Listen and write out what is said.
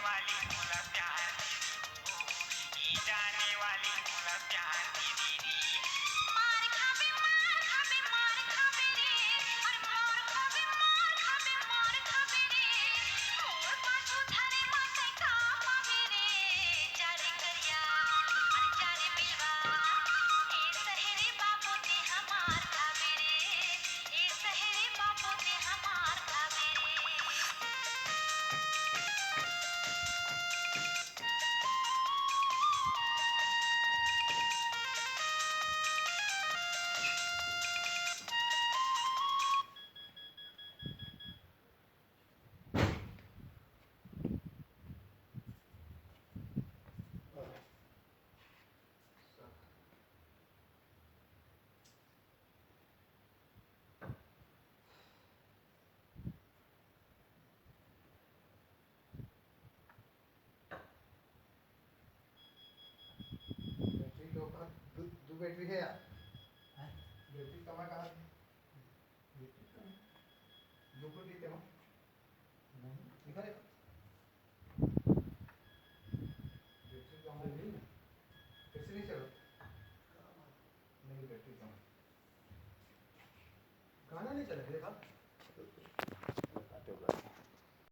वाली मोला प्यार दी हो, ई जाने वाली मोला प्यार दी मार खाबे रे, अरे मार खाबे रे, मोर पाछू थारे माथे का पावे रे, जारे करिया अरे जारे बिलवा, ए सहेरे बाबू ते हमार खाबे रे, ए सहेरे बाबू ते हमार खाबे रे। बैटरी के ऊपर दो बैटरी है यार। बैटरी कमा कहाँ है? बैटरी कहाँ है? जो को दी तेरा? नहीं दिखा रे।